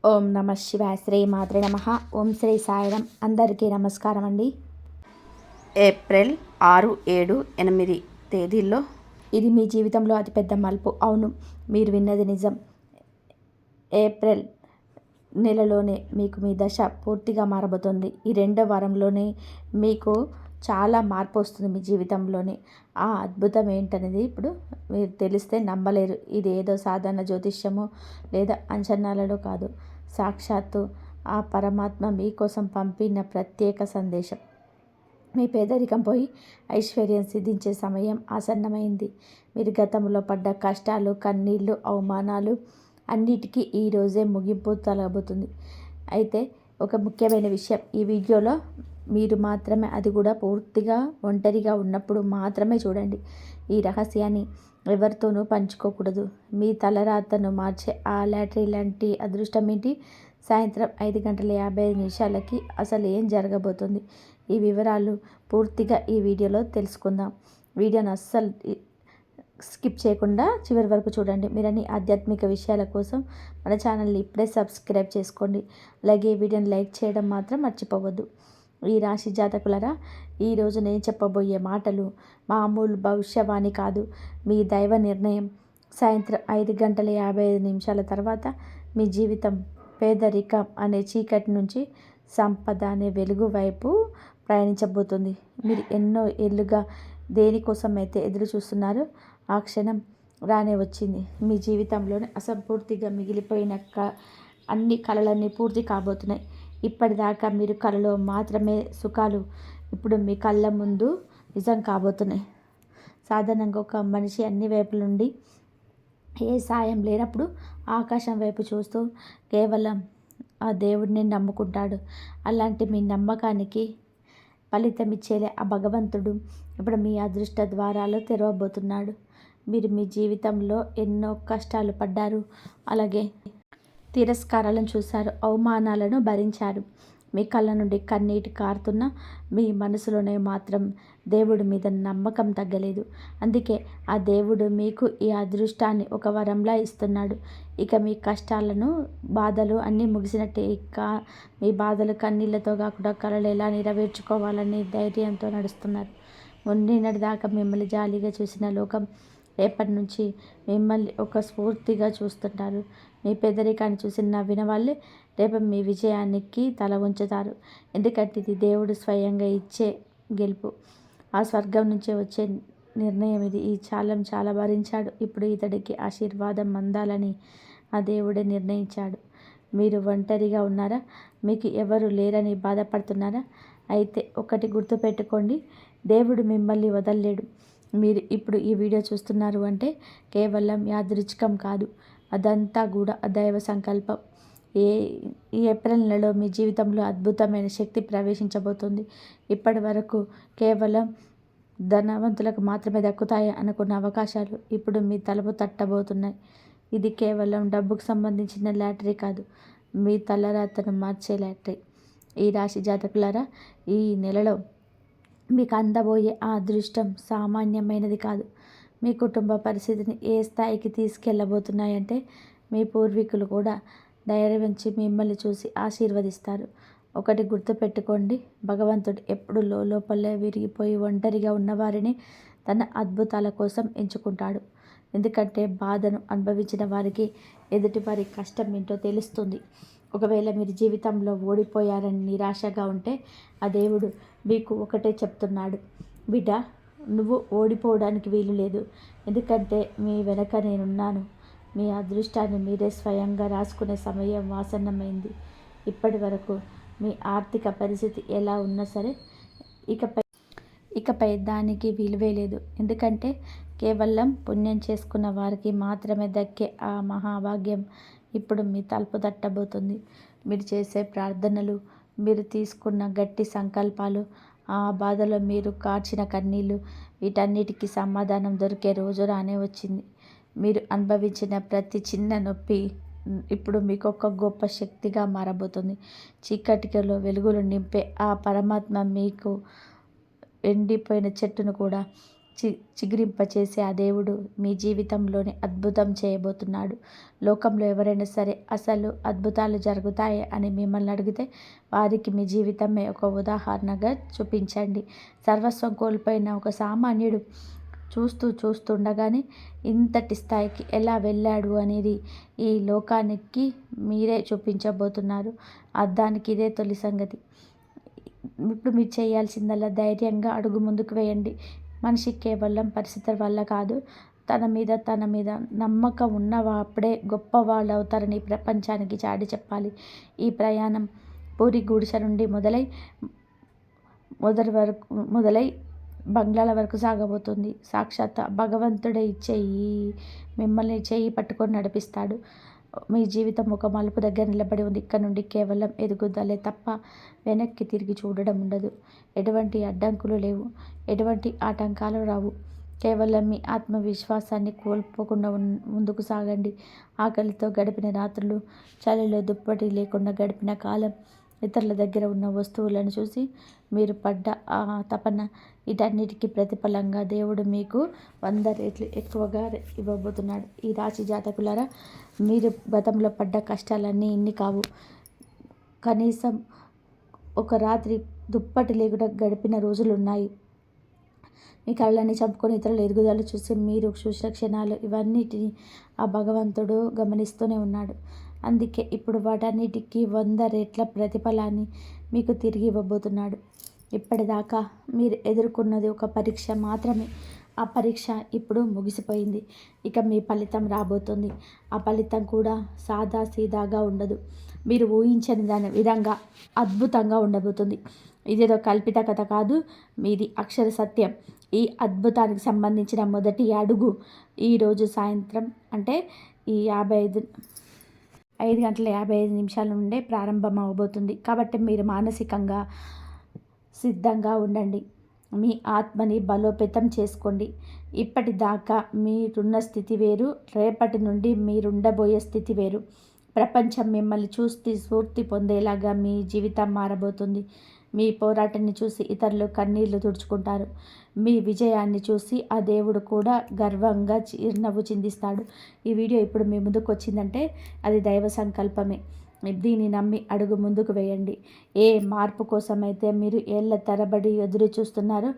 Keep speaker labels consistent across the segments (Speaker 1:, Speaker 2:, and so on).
Speaker 1: ఓం నమ శివాయ. శ్రీ మాత్రే నమ. ఓం శ్రీ సాయిరం. అందరికీ నమస్కారం అండి.
Speaker 2: ఏప్రిల్ 6, 7, 8 తేదీల్లో
Speaker 1: ఇది మీ జీవితంలో అతిపెద్ద మలుపు. అవును, మీరు విన్నది నిజం. ఏప్రిల్ నెలలోనే మీకు మీ దశ పూర్తిగా మారబోతుంది. ఈ 2వ వారంలోనే మీకు చాలా మార్పు వస్తుంది మీ జీవితంలోని. ఆ అద్భుతం ఏంటనేది ఇప్పుడు మీరు తెలిస్తే నమ్మలేరు. ఇది ఏదో సాధారణ జ్యోతిష్యమో లేదా అంచనాలలో కాదు. సాక్షాత్తు ఆ పరమాత్మ మీకోసం పంపిన ప్రత్యేక సందేశం. మీ పేదరికం పోయి ఐశ్వర్యం సిద్ధించే సమయం ఆసన్నమైంది. మీరు గతంలో పడ్డ కష్టాలు, కన్నీళ్ళు, అవమానాలు అన్నిటికీ ఈరోజే ముగింపు తలబోతుంది. అయితే ఒక ముఖ్యమైన విషయం, ఈ వీడియోలో మీరు మాత్రమే, అది కూడా పూర్తిగా ఒంటరిగా ఉన్నప్పుడు మాత్రమే చూడండి. ఈ రహస్యాన్ని ఎవరితోనూ పంచుకోకూడదు. మీ తలరాతను మార్చే ఆ లాటరీ లాంటి అదృష్టం ఏంటి? సాయంత్రం 5:55 అసలు ఏం జరగబోతుంది? ఈ వివరాలు పూర్తిగా ఈ వీడియోలో తెలుసుకుందాం. వీడియోను అస్సలు స్కిప్ చేయకుండా చివరి వరకు చూడండి. మీరన్ని ఆధ్యాత్మిక విషయాల కోసం మన ఛానల్ని ఇప్పుడే సబ్స్క్రైబ్ చేసుకోండి. అలాగే వీడియోని లైక్ చేయడం మాత్రం మర్చిపోవద్దు. ఈ రాశి జాతకులరా, ఈరోజు నేను చెప్పబోయే మాటలు మామూలు భవిష్యవాణి కాదు, మీ దైవ నిర్ణయం. సాయంత్రం 5:55 తర్వాత మీ జీవితం పేదరికం అనే చీకటి నుంచి సంపద అనే వెలుగు వైపు ప్రయాణించబోతుంది. మీరు ఎన్నో ఏళ్ళుగా దేనికోసం అయితే ఎదురు చూస్తున్నారో ఆ క్షణం రానే వచ్చింది. మీ జీవితంలోనే అసంపూర్తిగా మిగిలిపోయిన అన్ని కలలన్నీ పూర్తి కాబోతున్నాయి. ఇప్పటిదాకా మీరు కలలో మాత్రమే సుఖాలు ఇప్పుడు మీ కళ్ళ ముందు నిజం కాబోతున్నాయి. సాధారణంగా ఒక మనిషి అన్ని వైపుల నుండి ఏ సాయం లేనప్పుడు ఆకాశం వైపు చూస్తూ కేవలం ఆ దేవుడిని నమ్ముకుంటాడు. అలాంటి మీ నమ్మకానికి ఫలితం ఇచ్చేలే ఆ భగవంతుడు ఇప్పుడు మీ అదృష్ట ద్వారాలు తెరవబోతున్నాడు. మీరు మీ జీవితంలో ఎన్నో కష్టాలు పడ్డారు, అలాగే తిరస్కారాలను చూశారు, అవమానాలను భరించారు. మీ కళ్ళ నుండి కన్నీటి కారుతున్న మీ మనసులోనే మాత్రం దేవుడి మీద నమ్మకం తగ్గలేదు. అందుకే ఆ దేవుడు మీకు ఈ అదృష్టాన్ని ఒక వరంలా ఇస్తున్నాడు. ఇక మీ కష్టాలను, బాధలు అన్నీ ముగిసినట్టే. ఇక మీ బాధలు కన్నీళ్లతో కాకుండా కలలు ఎలా నెరవేర్చుకోవాలని ధైర్యంతో నడుస్తున్నారు. మొన్నటి దాకా మిమ్మల్ని జాలిగా చూసిన లోకం రేపటి నుంచి మిమ్మల్ని ఒక స్ఫూర్తిగా చూస్తుంటారు. మీ పేదరికాన్ని చూసి నవ్విన వాళ్ళే రేపు మీ విజయానికి తల ఉంచుతారు. ఎందుకంటే ఇది దేవుడు స్వయంగా ఇచ్చే గెలుపు. ఆ స్వర్గం నుంచే వచ్చే నిర్ణయం ఇది. ఈ చాలా భరించాడు. ఇప్పుడు ఇతడికి ఆశీర్వాదం అందాలని ఆ దేవుడే నిర్ణయించాడు. మీరు ఒంటరిగా ఉన్నారా? మీకు ఎవరు లేరని బాధపడుతున్నారా? అయితే ఒకటి గుర్తుపెట్టుకోండి, దేవుడు మిమ్మల్ని వదలలేడు. మీరు ఇప్పుడు ఈ వీడియో చూస్తున్నారు అంటే కేవలం యాదృచ్ఛికం కాదు, అదంతా కూడా దైవ సంకల్పం. ఈ ఏప్రిల్ నెలలో మీ జీవితంలో అద్భుతమైన శక్తి ప్రవేశించబోతుంది. ఇప్పటి వరకు కేవలం ధనవంతులకు మాత్రమే దక్కుతాయి అనుకున్న అవకాశాలు ఇప్పుడు మీ తలుపు తట్టబోతున్నాయి. ఇది కేవలం డబ్బుకు సంబంధించిన లాటరీ కాదు, మీ తలరాతను మార్చే లాటరీ. ఈ రాశి జాతకులారా, ఈ నెలలో మీకు అందబోయే ఆ అదృష్టం సామాన్యమైనది కాదు. మీ కుటుంబ పరిస్థితిని ఏ స్థాయికి తీసుకెళ్ళబోతున్నాయంటే మీ పూర్వీకులు కూడా ధైర్యవంచి మిమ్మల్ని చూసి ఆశీర్వదిస్తారు. ఒకటి గుర్తుపెట్టుకోండి, భగవంతుడు ఎప్పుడు లోపలే విరిగిపోయి ఒంటరిగా ఉన్నవారిని తన అద్భుతాల కోసం ఎంచుకుంటాడు. ఎందుకంటే బాధను అనుభవించిన వారికి ఎదుటి వారి కష్టం ఏంటో తెలుస్తుంది. ఒకవేళ మీరు జీవితంలో ఓడిపోయారని నిరాశగా ఉంటే ఆ దేవుడు మీకు ఒకటే చెప్తున్నాడు, బిడ్డ, నువ్వు ఓడిపోవడానికి వీలు లేదు. ఎందుకంటే మీ వెనక నేనున్నాను. మీ అదృష్టాన్ని మీరే స్వయంగా రాసుకునే సమయం ఆసన్నమైంది. ఇప్పటి వరకు మీ ఆర్థిక పరిస్థితి ఎలా ఉన్నా సరే ఇకపై దానికి విలువే లేదు. ఎందుకంటే కేవలం పుణ్యం చేసుకున్న వారికి మాత్రమే దక్కే ఆ మహాభాగ్యం ఇప్పుడు మీ తలుపు తట్టబోతుంది. మీరు చేసే ప్రార్థనలు, మీరు తీసుకున్న గట్టి సంకల్పాలు, ఆ బాధలో మీరు కార్చిన కన్నీళ్ళు, వీటన్నిటికీ సమాధానం దొరికే రోజు రానే వచ్చింది. మీరు అనుభవించిన ప్రతి చిన్న నొప్పి ఇప్పుడు మీకు ఒక గొప్ప శక్తిగా మారబోతుంది. చీకటిలో వెలుగులు నింపే ఆ పరమాత్మ మీకు ఎండిపోయిన చెట్టును కూడా చిగురింపచేసే ఆ దేవుడు మీ జీవితంలోనే అద్భుతం చేయబోతున్నాడు. లోకంలో ఎవరైనా సరే అసలు అద్భుతాలు జరుగుతాయి అని మిమ్మల్ని అడిగితే వారికి మీ జీవితమే ఒక ఉదాహరణగా చూపించండి. సర్వస్వం కోల్పోయిన ఒక సామాన్యుడు చూస్తుండగానే ఇంతటి స్థాయికి ఎలా వెళ్ళాడు అనేది ఈ లోకానికి మీరే చూపించబోతున్నారు. దానికి ఇదే తొలి సంగతి. ఇప్పుడు మీరు చేయాల్సిందల్లా ధైర్యంగా అడుగు ముందుకు వేయండి. మనిషి కేవలం పరిస్థితుల వల్ల కాదు, తన మీద నమ్మకం ఉన్నవాప్పుడే గొప్పవాళ్ళు అవుతారని ప్రపంచానికి చాటి చెప్పాలి. ఈ ప్రయాణం పూరి గుడిసె నుండి మొదలై బంగ్లాల వరకు సాగబోతుంది. సాక్షాత్ భగవంతుడే మిమ్మల్ని చేయి పట్టుకొని నడిపిస్తాడు. మీ జీవితం ఒక మలుపు దగ్గర నిలబడి ఉంది. ఇక్కడ నుండి కేవలం ఎదుగుదలే తప్ప వెనక్కి తిరిగి చూడడం ఉండదు. ఎటువంటి అడ్డంకులు లేవు, ఎటువంటి ఆటంకాలు రావు. కేవలం మీ ఆత్మవిశ్వాసాన్ని కోల్పోకుండా ముందుకు సాగండి. ఆకలితో గడిపిన రాత్రులు, చలిలో దుప్పటి లేకుండా గడిపిన కాలం, ఇతరుల దగ్గర ఉన్న వస్తువులను చూసి మీరు పడ్డ ఆ తపన, వీటన్నిటికీ ప్రతిఫలంగా దేవుడు మీకు 100 రెట్లు ఎక్కువగా ఇవ్వబోతున్నాడు. ఈ రాశి జాతకులారా, మీరు గతంలో పడ్డ కష్టాలన్నీ ఇన్ని కావు. కనీసం ఒక రాత్రి దుప్పటి లేకుండా గడిపిన రోజులున్నాయి. మీ కళ్ళని చంపుకొని ఇతరుల ఎదుగుదల చూసి మీరు చూసిన క్షణాలు, ఇవన్నిటిని ఆ భగవంతుడు గమనిస్తూనే ఉన్నాడు. అందుకే ఇప్పుడు వాటన్నిటికీ 100 రెట్ల ప్రతిఫలాన్ని మీకు తిరిగి ఇవ్వబోతున్నాడు. ఇప్పటిదాకా మీరు ఎదుర్కొన్నది ఒక పరీక్ష మాత్రమే. ఆ పరీక్ష ఇప్పుడు ముగిసిపోయింది. ఇక మీ ఫలితం రాబోతుంది. ఆ ఫలితం కూడా సాదాసీదాగా ఉండదు. మీరు ఊహించని దాని విధంగా అద్భుతంగా ఉండబోతుంది. ఇదేదో కల్పిత కథ కాదు, మీది అక్షర సత్యం. ఈ అద్భుతానికి సంబంధించిన మొదటి అడుగు ఈరోజు సాయంత్రం అంటే ఈ 5:55 నుండే ప్రారంభం అవబోతుంది. కాబట్టి మీరు మానసికంగా సిద్ధంగా ఉండండి. మీ ఆత్మని బలోపేతం చేసుకోండి. ఇప్పటిదాకా మీరున్న స్థితి వేరు, రేపటి నుండి మీరుండబోయే స్థితి వేరు. ప్రపంచం మిమ్మల్ని చూసి స్ఫూర్తి పొందేలాగా మీ జీవితం మారబోతుంది. మీ పోరాటాన్ని చూసి ఇతరులు కన్నీళ్లు తుడుచుకుంటారు. మీ విజయాన్ని చూసి ఆ దేవుడు కూడా గర్వంగా చిరునవ్వు చిందిస్తాడు. ఈ వీడియో ఇప్పుడు మీ ముందుకు వచ్చిందంటే అది దైవ సంకల్పమే. దీన్ని నమ్మి అడుగు ముందుకు వేయండి. ఏ మార్పు కోసమైతే మీరు ఏళ్ల తరబడి ఎదురు చూస్తున్నారో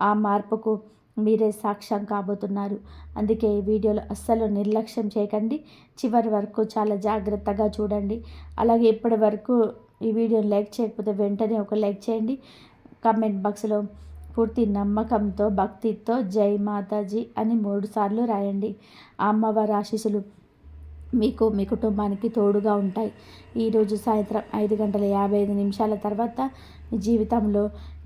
Speaker 1: ఆ మార్పుకు మీరే సాక్ష్యం కాబోతున్నారు. అందుకే ఈ వీడియోలో అస్సలు నిర్లక్ష్యం చేయకండి. చివరి వరకు చాలా జాగ్రత్తగా చూడండి. అలాగే ఇప్పటి వరకు ఈ వీడియోని లైక్ చేయకపోతే వెంటనే ఒక లైక్ చేయండి. కామెంట్ బాక్స్లో పూర్తి నమ్మకంతో, భక్తితో జై మాతాజీ అని 3 సార్లు రాయండి. ఆ అమ్మవారి ఆశీస్సులు మీకు, మీ కుటుంబానికి తోడుగా ఉంటాయి. ఈరోజు సాయంత్రం 5:55 తర్వాత మీ జీవితంలో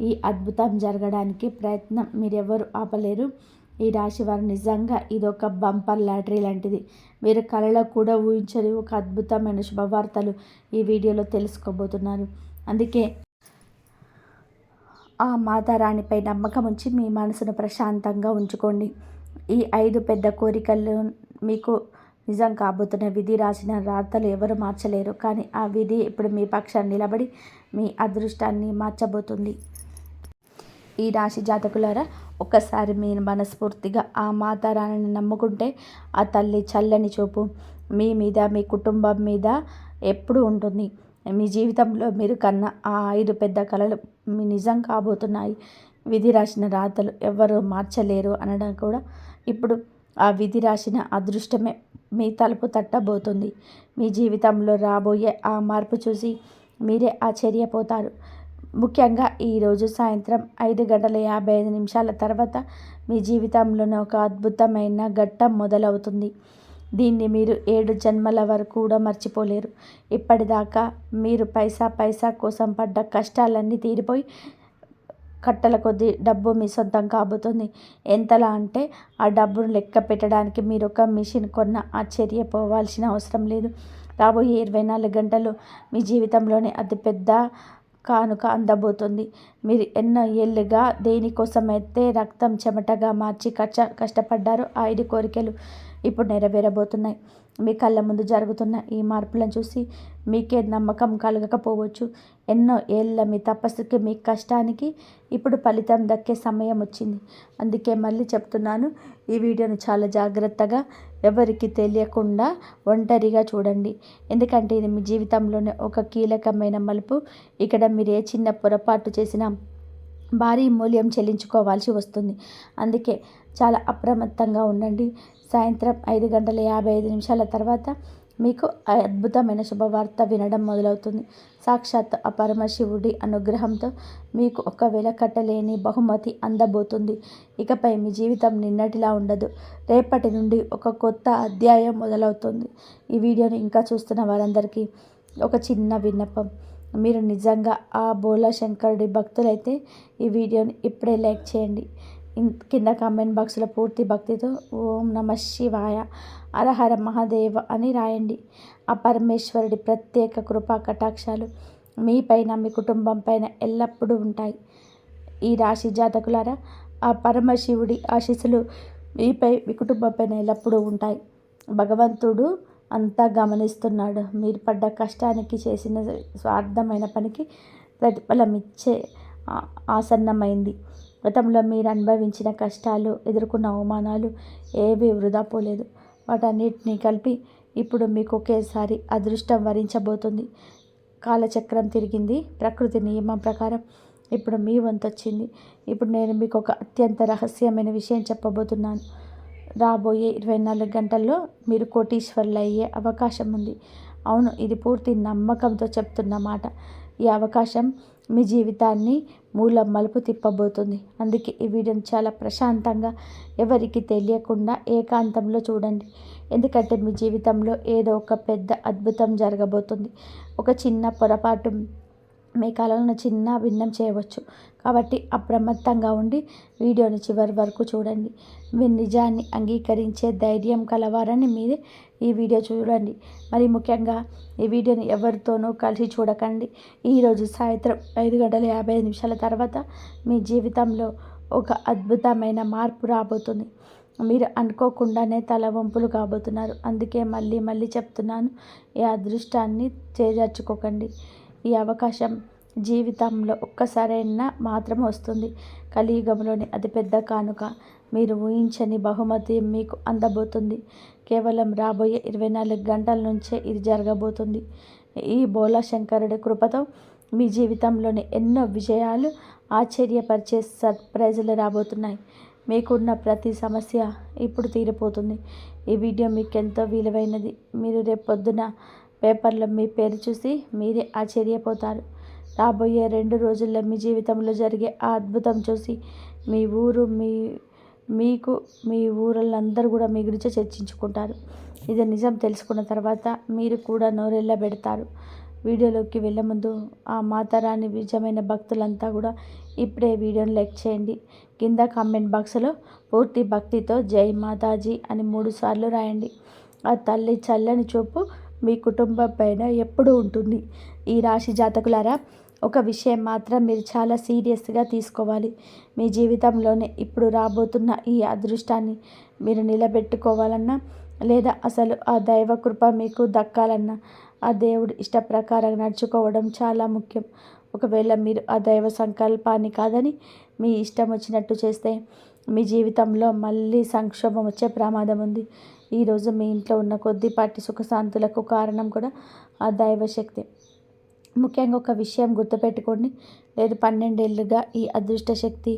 Speaker 1: ఈ అద్భుతం జరగడానికి ప్రయత్నం మీరెవరు ఆపలేరు. ఈ రాశి వారు నిజంగా ఇదొక బంపర్ లాటరీ లాంటిది. మీరు కలలో కూడా ఊహించని ఒక అద్భుతమైన శుభవార్తలు ఈ వీడియోలో తెలుసుకోబోతున్నారు. అందుకే ఆ మాతారాణిపై నమ్మకం ఉంచి మీ మనసును ప్రశాంతంగా ఉంచుకోండి. ఈ 5 పెద్ద కోరికలు మీకు నిజం కాబోతున్న విధి రాసిన రాతలు ఎవరు మార్చలేరు. కానీ ఆ విధి ఇప్పుడు మీ పక్షాన్ని నిలబడి మీ అదృష్టాన్ని మార్చబోతుంది. ఈ రాశి జాతకులారా, ఒక్కసారి మీరు మనస్ఫూర్తిగా ఆ మాతారాణిని నమ్ముకుంటే ఆ తల్లి చల్లని చూపు మీ మీద, మీ కుటుంబం మీద ఎప్పుడూ ఉంటుంది. మీ జీవితంలో మీరు కన్న ఆ 5 పెద్ద కలలు మీ నిజం కాబోతున్నాయి. విధి రాసిన రాతలు ఎవరు మార్చలేరు అనడం కూడా ఇప్పుడు ఆ విధి రాసిన అదృష్టమే మీ తలుపు తట్టబోతుంది. మీ జీవితంలో రాబోయే ఆ మార్పు చూసి మీరే ఆశ్చర్యపోతారు. ముఖ్యంగా ఈరోజు సాయంత్రం 5:55 తర్వాత మీ జీవితంలోనే ఒక అద్భుతమైన ఘట్టం మొదలవుతుంది. దీన్ని మీరు 7 జన్మల వరకు కూడా మర్చిపోలేరు. ఇప్పటిదాకా మీరు పైసా కోసం పడ్డ కష్టాలన్నీ తీరిపోయి కట్టల కొద్దీ డబ్బు మీ సొంతం కాబోతుంది. ఎంతలా అంటే ఆ డబ్బును లెక్క పెట్టడానికి మీరు ఒక మిషన్ కొన్న ఆశ్చర్యపోవాల్సిన అవసరం లేదు. రాబోయే 24 గంటలు మీ జీవితంలోనే అతిపెద్ద కానుక అందబోతుంది. మీరు ఎన్నో ఏళ్ళుగా దేనికోసమైతే రక్తం చెమటగా మార్చి కష్టపడ్డారో ఆ 5 కోరికలు ఇప్పుడు నెరవేరబోతున్నాయి. మీ కళ్ళ ముందు జరుగుతున్న ఈ మార్పులను చూసి మీకే నమ్మకం కలగకపోవచ్చు. ఎన్నో ఏళ్ళ మీ తపస్సుకి, మీ కష్టానికి ఇప్పుడు ఫలితం దక్కే సమయం వచ్చింది. అందుకే మళ్ళీ చెప్తున్నాను, ఈ వీడియోని చాలా జాగ్రత్తగా, ఎవరికి తెలియకుండా ఒంటరిగా చూడండి. ఎందుకంటే ఇది మీ జీవితంలోనే ఒక కీలకమైన మలుపు. ఇక్కడ మీరు ఏ చిన్న పొరపాటు చేసినా భారీ మూల్యం చెల్లించుకోవాల్సి వస్తుంది. అందుకే చాలా అప్రమత్తంగా ఉండండి. సాయంత్రం 5:55 తర్వాత మీకు అద్భుతమైన శుభవార్త వినడం మొదలవుతుంది. సాక్షాత్ ఆ పరమశివుడి అనుగ్రహంతో మీకు ఒక వెలకట్టలేని బహుమతి అందబోతుంది. ఇకపై మీ జీవితం నిన్నటిలా ఉండదు. రేపటి నుండి ఒక కొత్త అధ్యాయం మొదలవుతుంది. ఈ వీడియోని ఇంకా చూస్తున్న వారందరికీ ఒక చిన్న విన్నపం. మీరు నిజంగా ఆ బోలా శంకరుడి భక్తులైతే ఈ వీడియోని ఇప్పుడే లైక్ చేయండి. కింద కామెంట్ బాక్స్లో పూర్తి భక్తితో ఓం నమ శివాయ, హరహర మహాదేవ అని రాయండి. ఆ పరమేశ్వరుడి ప్రత్యేక కృపా కటాక్షాలు మీపైన, మీ కుటుంబం పైన ఎల్లప్పుడూ ఉంటాయి. ఈ రాశి జాతకులారా, ఆ పరమశివుడి ఆశీస్సులు మీపై, మీ కుటుంబం పైన ఎల్లప్పుడూ ఉంటాయి. భగవంతుడు అంతా గమనిస్తున్నాడు. మీరు పడ్డ కష్టానికి, చేసిన స్వార్థమైన పనికి ప్రతిఫలం ఇచ్చే ఆసన్నమైంది. గతంలో మీరు అనుభవించిన కష్టాలు, ఎదుర్కొన్న అవమానాలు ఏవీ వృధా పోలేదు. వాటన్నిటినీ కలిపి ఇప్పుడు మీకు ఒకేసారి అదృష్టం వరించబోతుంది. కాలచక్రం తిరిగింది. ప్రకృతి నియమం ప్రకారం ఇప్పుడు మీ వంతు వచ్చింది. ఇప్పుడు నేను మీకు ఒక అత్యంత రహస్యమైన విషయం చెప్పబోతున్నాను. రాబోయే 24 గంటల్లో మీరు కోటీశ్వరులు అయ్యే అవకాశం ఉంది. అవును, ఇది పూర్తి నమ్మకంతో చెప్తున్న మాట. ఈ అవకాశం మీ జీవితాన్ని మూల మలుపు తిప్పబోతుంది. అందుకే ఈ వీడియోని చాలా ప్రశాంతంగా, ఎవరికి తెలియకుండా ఏకాంతంలో చూడండి. ఎందుకంటే మీ జీవితంలో ఏదో ఒక పెద్ద అద్భుతం జరగబోతుంది. ఒక చిన్న పొరపాటు మీ కళలను చిన్న భిన్నం చేయవచ్చు. కాబట్టి అప్రమత్తంగా ఉండి వీడియోని చివరి వరకు చూడండి. మీ నిజాన్ని అంగీకరించే ధైర్యం కలవారని మీరే ఈ వీడియో చూడండి. మరి ముఖ్యంగా ఈ వీడియోని ఎవరితోనూ కలిసి చూడకండి. ఈరోజు సాయంత్రం 5:55 తర్వాత మీ జీవితంలో ఒక అద్భుతమైన మార్పు రాబోతుంది. మీరు అనుకోకుండానే తలవంపులు కాబోతున్నారు. అందుకే మళ్ళీ మళ్ళీ చెప్తున్నాను, ఈ అదృష్టాన్ని చేజార్చుకోకండి. ఈ అవకాశం జీవితంలో ఒక్కసారైనా మాత్రం వస్తుంది. కలియుగంలోని అతిపెద్ద కానుక, మీరు ఊహించని బహుమతి మీకు అందబోతుంది. కేవలం రాబోయే 24 గంటల నుంచే ఇది జరగబోతుంది. ఈ బోలా శంకరుడి కృపతో మీ జీవితంలోని ఎన్నో విజయాలు, ఆశ్చర్యపరిచే సర్ప్రైజులు రాబోతున్నాయి. మీకున్న ప్రతి సమస్య ఇప్పుడు తీరిపోతుంది. ఈ వీడియో మీకు ఎంతో విలువైనది. మీరు రేపు పొద్దున పేపర్లో మీ పేరు చూసి మీరే ఆశ్చర్యపోతారు. రాబోయే 2 రోజుల్లో మీ జీవితంలో జరిగే ఆ అద్భుతం చూసి మీ ఊరు, మీ ఊరోళ్ళందరూ కూడా మీ గురించి చర్చించుకుంటారు. ఇది నిజం తెలుసుకున్న తర్వాత మీరు కూడా నోరెళ్ళబెడతారు. వీడియోలోకి వెళ్ళే ముందు ఆ మాతారాణి నిజమైన భక్తులంతా కూడా ఇప్పుడే వీడియోని లైక్ చేయండి. కింద కామెంట్ బాక్స్లో పూర్తి భక్తితో జై మాతాజీ అని 3 సార్లు రాయండి. ఆ తల్లి చల్లని చూపు మీ కుటుంబం పైన ఎప్పుడూ ఉంటుంది. ఈ రాశి జాతకులారా, ఒక విషయం మాత్రం మీరు చాలా సీరియస్గా తీసుకోవాలి. మీ జీవితంలోనే ఇప్పుడు రాబోతున్న ఈ అదృష్టాన్ని మీరు నిలబెట్టుకోవాలన్నా, లేదా అసలు ఆ దైవ కృప మీకు దక్కాలన్నా, ఆ దేవుడి ఇష్ట ప్రకారం నడుచుకోవడం చాలా ముఖ్యం. ఒకవేళ మీరు ఆ దైవ సంకల్పాన్ని కాదని మీ ఇష్టం వచ్చినట్టు చేస్తే మీ జీవితంలో మళ్ళీ సంక్షోభం వచ్చే ప్రమాదం ఉంది. ఈరోజు మీ ఇంట్లో ఉన్న కొద్దిపాటి సుఖశాంతులకు కారణం కూడా ఆ దైవశక్తి. ముఖ్యంగా ఒక విషయం గుర్తుపెట్టుకోండి, లేదు 12 ఏళ్ళుగా ఈ అదృష్ట శక్తి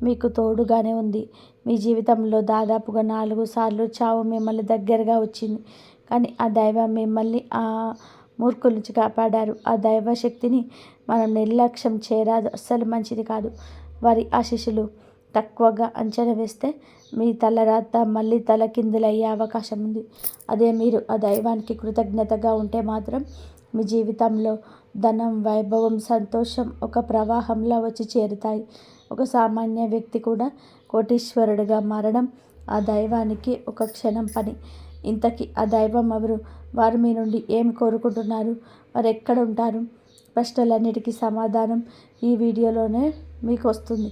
Speaker 1: మీకు తోడుగానే ఉంది. మీ జీవితంలో దాదాపుగా 4 సార్లు చావు మిమ్మల్ని దగ్గరగా వచ్చింది. కానీ ఆ దైవం మిమ్మల్ని ఆ మూర్ఖుల నుంచి కాపాడారు. ఆ దైవశక్తిని మనం నిర్లక్ష్యం చేయరాదు, అస్సలు మంచిది కాదు. వారి ఆశీస్సులు తక్కువగా అంచనా వేస్తే మీ తలరాత మళ్ళీ తలకిందులయ్యే అవకాశం ఉంది. అదే మీరు ఆ దైవానికి కృతజ్ఞతగా ఉంటే మాత్రం మీ జీవితంలో ధనం, వైభవం, సంతోషం ఒక ప్రవాహంలా వచ్చి చేరుతాయి. ఒక సామాన్య వ్యక్తి కూడా కోటీశ్వరుడిగా మారడం ఆ దైవానికి ఒక క్షణం పని. ఇంతకీ ఆ దైవం ఎవరు? వారు మీ నుండి ఏం కోరుకుంటున్నారు? వారు ఎక్కడ ఉంటారు? ప్రశ్నలన్నిటికీ సమాధానం ఈ వీడియోలోనే మీకు వస్తుంది.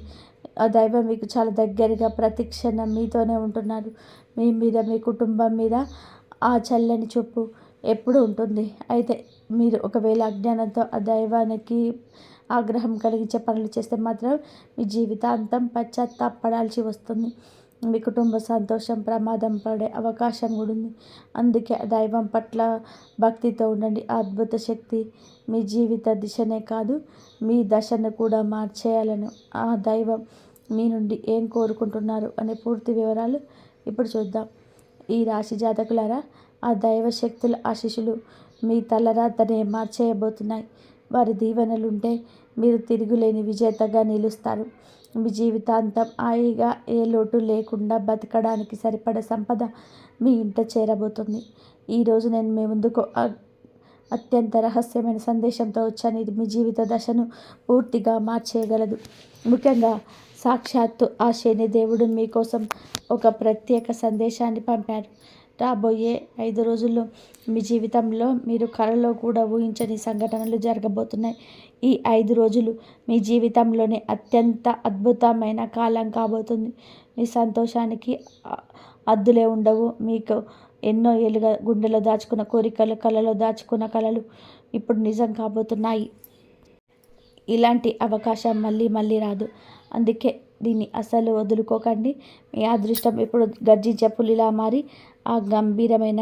Speaker 1: ఆ దైవం మీకు చాలా దగ్గరగా ప్రతి క్షణం మీతోనే ఉంటున్నారు. మీ మీద, మీ కుటుంబం మీద ఆ చల్లని చూపు ఎప్పుడు ఉంటుంది. అయితే మీరు ఒకవేళ అజ్ఞానంతో ఆ దైవానికి ఆగ్రహం కలిగించే పనులు చేస్తే మాత్రం మీ జీవితాంతం పశ్చాత్తాపడాల్సి వస్తుంది. మీ కుటుంబ సంతోషం ప్రమాదం పడే అవకాశం కూడా ఉంది. అందుకే ఆ దైవం పట్ల భక్తితో ఉండండి. ఆ అద్భుత శక్తి మీ జీవిత దిశనే కాదు, మీ దశను కూడా మార్చేయాలను ఆ దైవం మీ నుండి ఏం కోరుకుంటున్నారు అనే పూర్తి వివరాలు ఇప్పుడు చూద్దాం. ఈ రాశి జాతకులారా, ఆ దైవ శక్తుల ఆశీస్సులు మీ తలరాతనే మార్చేయబోతున్నాయి. వారి దీవెనలుంటే మీరు తిరుగులేని విజేతగా నిలుస్తారు. మీ జీవితాంతం హాయిగా ఏ లోటు లేకుండా బతకడానికి సరిపడ సంపద మీ ఇంట చేరబోతుంది. ఈరోజు నేను మీ ముందుకు అత్యంత రహస్యమైన సందేశంతో వచ్చాను. ఇది మీ జీవిత దశను పూర్తిగా మార్చేయగలదు. ముఖ్యంగా సాక్షాత్తు ఆ శనిదేవుడు మీకోసం ఒక ప్రత్యేక సందేశాన్ని పంపారు. రాబోయే 5 రోజుల్లో మీ జీవితంలో మీరు కలలో కూడా ఊహించని సంఘటనలు జరగబోతున్నాయి. ఈ 5 రోజులు మీ జీవితంలోనే అత్యంత అద్భుతమైన కాలం కాబోతుంది. మీ సంతోషానికి హద్దులే ఉండవు. మీకు ఎన్నో ఏళ్ళుగా గుండెలో దాచుకున్న కోరికలు, కలలో దాచుకున్న కలలు ఇప్పుడు నిజం కాబోతున్నాయి. ఇలాంటి అవకాశం మళ్ళీ రాదు. అందుకే దీన్ని అసలు వదులుకోకండి. మీ అదృష్టం ఇప్పుడు గర్జించే పులిలా మారి ఆ గంభీరమైన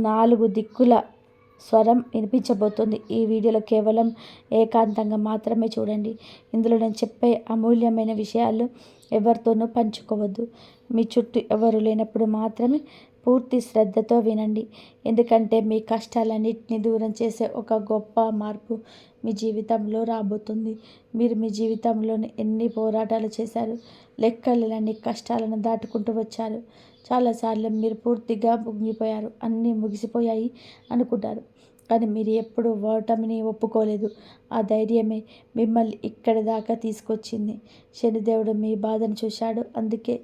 Speaker 1: 4 దిక్కుల స్వరం వినిపించబోతుంది. ఈ వీడియోలో కేవలం ఏకాంతంగా మాత్రమే చూడండి. ఇందులో నేను చెప్పే అమూల్యమైన విషయాలు ఎవరితోనూ పంచుకోవద్దు. మీ చుట్టూ ఎవరు లేనప్పుడు మాత్రమే పూర్తి శ్రద్ధతో వినండి. ఎందుకంటే మీ కష్టాలన్నింటినీ దూరం చేసే ఒక గొప్ప మార్పు మీ జీవితంలో రాబోతుంది. మీరు మీ జీవితంలోని ఎన్ని పోరాటాలు చేశారు, లెక్కలేని కష్టాలను దాటుకుంటూ వచ్చారు. చాలాసార్లు మీరు పూర్తిగా ముగిపోయారు, అన్నీ ముగిసిపోయాయి అనుకుంటారు. కానీ మీరు ఎప్పుడూ ఓటమిని ఒప్పుకోలేదు. ఆ ధైర్యమే మిమ్మల్ని ఇక్కడి దాకా తీసుకొచ్చింది. శనిదేవుడు మీ బాధను చూశాడు. అందుకే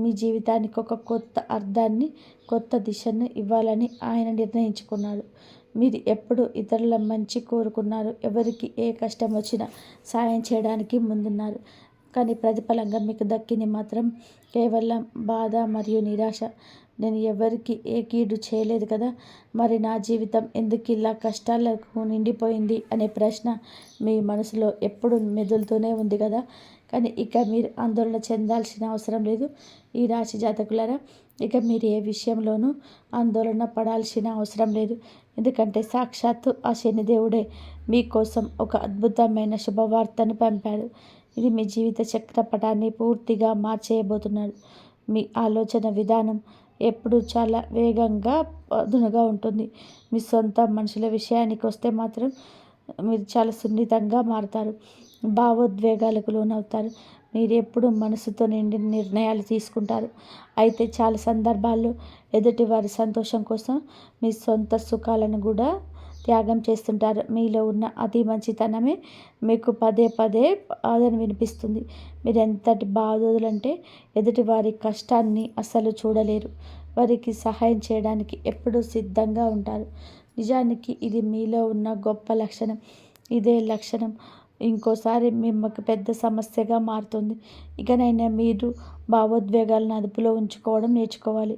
Speaker 1: మీ జీవితానికి ఒక కొత్త అర్థాన్ని, కొత్త దిశను ఇవ్వాలని ఆయన నిర్ణయించుకున్నాడు. మీరు ఎప్పుడు ఇతరుల మంచి కోరుకున్నారు. ఎవరికి ఏ కష్టం వచ్చినా సాయం చేయడానికి ముందున్నారు. కానీ ప్రతిఫలంగా మీకు దక్కింది మాత్రం కేవలం బాధ మరియు నిరాశ. నేను ఎవరికి ఏ కీడు చేయలేదు కదా, మరి నా జీవితం ఎందుకు ఇలా కష్టాలకు నిండిపోయింది అనే ప్రశ్న మీ మనసులో ఎప్పుడు మెదులుతూనే ఉంది కదా. కానీ ఇక మీరు ఆందోళన చెందాల్సిన అవసరం లేదు. ఈ రాశి జాతకులారా, ఇక మీరు ఏ విషయంలోనూ ఆందోళన పడాల్సిన అవసరం లేదు. ఎందుకంటే సాక్షాత్తు ఆ శనిదేవుడే మీకోసం ఒక అద్భుతమైన శుభవార్తను పంపాడు. ఇది మీ జీవిత చక్రపటాన్ని పూర్తిగా మార్చేయబోతున్నాడు. మీ ఆలోచన విధానం ఎప్పుడు చాలా వేగంగా పదునుగా ఉంటుంది. మీ సొంత మనుషుల విషయానికి వస్తే మాత్రం మీరు చాలా సున్నితంగా మారుతారు. భావోద్వేగాలకు లోనవుతారు. మీరు ఎప్పుడు మనసుతో నిండిన నిర్ణయాలు తీసుకుంటారు. అయితే చాలా సందర్భాల్లో ఎదుటి వారి సంతోషం కోసం మీ సొంత సుఖాలను కూడా త్యాగం చేస్తుంటారు. మీలో ఉన్న అతి మంచితనమే మీకు పదే బాధను వినిపిస్తుంది. మీరు ఎంతటి బాధోదులంటే ఎదుటి వారి కష్టాన్ని అస్సలు చూడలేరు. వారికి సహాయం చేయడానికి ఎప్పుడూ సిద్ధంగా ఉంటారు. నిజానికి ఇది మీలో ఉన్న గొప్ప లక్షణం. ఇదే లక్షణం ఇంకోసారి మిమ్మల్ని పెద్ద సమస్యగా మారుతుంది. ఇకనైనా మీరు భావోద్వేగాలను అదుపులో ఉంచుకోవడం నేర్చుకోవాలి.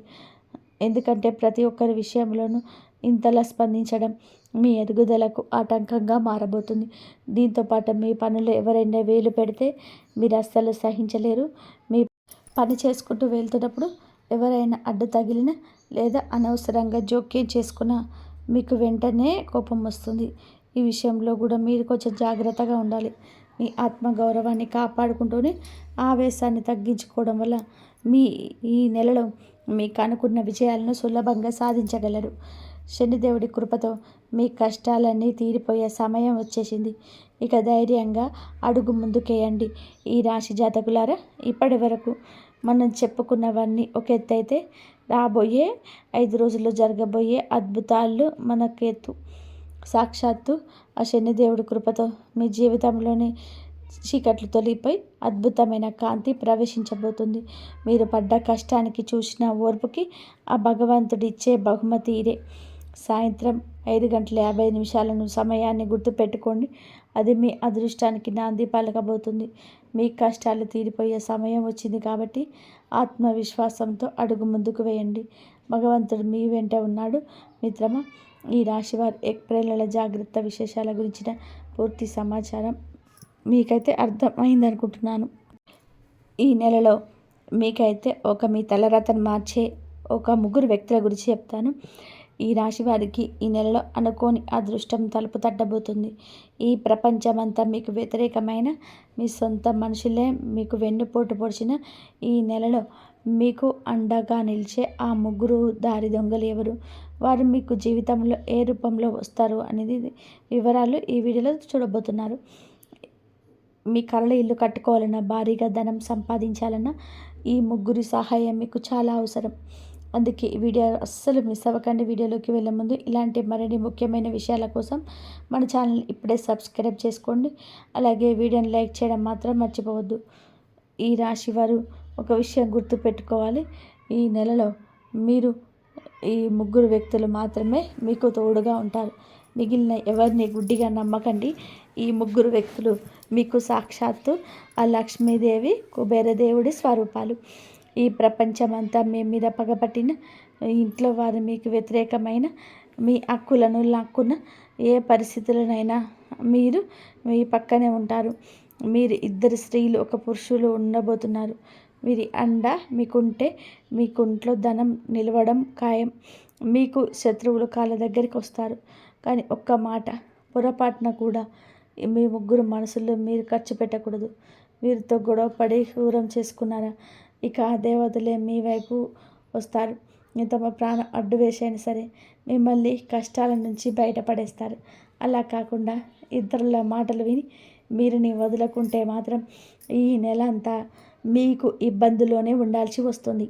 Speaker 1: ఎందుకంటే ప్రతి ఒక్కరి విషయంలోనూ ఇంతలా స్పందించడం మీ ఎదుగుదలకు ఆటంకంగా మారబోతుంది. దీంతోపాటు మీ పనులు ఎవరైనా వేలు పెడితే మీరు అస్సలు సహించలేరు. మీ పని చేసుకుంటూ వెళ్తున్నప్పుడు ఎవరైనా అడ్డు తగిలినా లేదా అనవసరంగా జోక్యం చేసుకున్నా మీకు వెంటనే కోపం వస్తుంది. ఈ విషయంలో కూడా మీరు కొంచెం జాగ్రత్తగా ఉండాలి. మీ ఆత్మగౌరవాన్ని కాపాడుకుంటూనే ఆవేశాన్ని తగ్గించుకోవడం వల్ల ఈ నెలలో మీకు అనుకున్న విజయాలను సులభంగా సాధించగలరు. శనిదేవుడి కృపతో మీ కష్టాలన్నీ తీరిపోయే సమయం వచ్చేసింది. ఇక ధైర్యంగా అడుగు ముందుకేయండి. ఈ రాశి జాతకులారా, ఇప్పటి వరకు మనం చెప్పుకున్నవన్నీ ఒక ఎత్తు అయితే రాబోయే 5 రోజుల్లో జరగబోయే అద్భుతాలు మనకెత్తు. సాక్షాత్తు ఆ శనిదేవుడి కృపతో మీ జీవితంలోని చీకట్లు తొలిగిపోయి అద్భుతమైన కాంతి ప్రవేశించబోతుంది. మీరు పడ్డ కష్టానికి చూసిన ఓర్పుకి ఆ భగవంతుడిచ్చే బహుమతి ఇదే. సాయంత్రం 5:50 సమయాన్ని గుర్తుపెట్టుకోండి. అది మీ అదృష్టానికి నాంది పలకబోతుంది. మీ కష్టాలు తీరిపోయే సమయం వచ్చింది కాబట్టి ఆత్మవిశ్వాసంతో అడుగు ముందుకు వేయండి. భగవంతుడు మీ వెంట ఉన్నాడు. మిత్రమా, ఈ రాశివారి ఏప్రిల్ నెల జాగ్రత్త విశేషాల గురించిన పూర్తి సమాచారం మీకైతే అర్థమైందనుకుంటున్నాను. ఈ నెలలో మీకైతే మీ తలరాతను మార్చే ఒక 3 వ్యక్తుల గురించి చెప్తాను. ఈ రాశి వారికి ఈ నెలలో అనుకోని అదృష్టం తలుపు తట్టబోతుంది. ఈ ప్రపంచమంతా మీకు వ్యతిరేకమైన మీ సొంత మనుషులే మీకు వెన్నుపోటు పొడిచిన ఈ నెలలో మీకు అండగా నిలిచే ఆ 3 దారి దొంగలు ఎవరు, వారు మీకు జీవితంలో ఏ రూపంలో వస్తారు అనేది వివరాలు ఈ వీడియోలో చూడబోతున్నారు. మీ కలల ఇల్లు కట్టుకోవాలన్నా, భారీగా ధనం సంపాదించాలన్నా ఈ 3 సహాయం మీకు చాలా అవసరం. అందుకే ఈ వీడియో అస్సలు మిస్ అవ్వకండి. వీడియోలోకి వెళ్ళే ముందు ఇలాంటి మరిన్ని ముఖ్యమైన విషయాల కోసం మన ఛానల్ ఇప్పుడే సబ్స్క్రైబ్ చేసుకోండి. అలాగే వీడియోని లైక్ చేయడం మాత్రం మర్చిపోవద్దు. ఈ రాశి వారు ఒక విషయం గుర్తుపెట్టుకోవాలి. ఈ నెలలో మీరు ఈ 3 వ్యక్తులు మాత్రమే మీకు తోడుగా ఉంటారు. మిగిలిన ఎవరిని గుడ్డిగా నమ్మకండి. ఈ 3 వ్యక్తులు మీకు సాక్షాత్తు ఆ లక్ష్మీదేవి, కుబేరదేవుడి స్వరూపాలు. ఈ ప్రపంచమంతా మీ మీద పగపట్టిన, ఇంట్లో వారు మీకు వ్యతిరేకమైన, మీ హక్కులను లాక్కున్న ఏ పరిస్థితులనైనా మీరు మీ పక్కనే ఉంటారు. మీరు 2 స్త్రీలు, 1 పురుషులు ఉండబోతున్నారు. వీరి అండ మీకుంటే మీకు ఇంట్లో ధనం నిలవడం ఖాయం. మీకు శత్రువులు కాళ్ళ దగ్గరికి వస్తారు. కానీ ఒక్క మాట, పొరపాటున కూడా మీ 3 మనసుల్లో మీరు ఖర్చు పెట్టకూడదు. వీరితో గొడవపడి దూరం చేసుకున్నారా, ఇక ఆ దేవతలే మీ వైపు వస్తారు. తమ ప్రాణం అడ్డు వేసైనా సరే మిమ్మల్ని కష్టాల నుంచి బయటపడేస్తారు. అలా కాకుండా ఇతరుల మాటలు విని మీరుని వదులుకుంటే మాత్రం ఈ నెల అంతా మీకు ఇబ్బందుల్లోనే ఉండాల్సి వస్తుంది.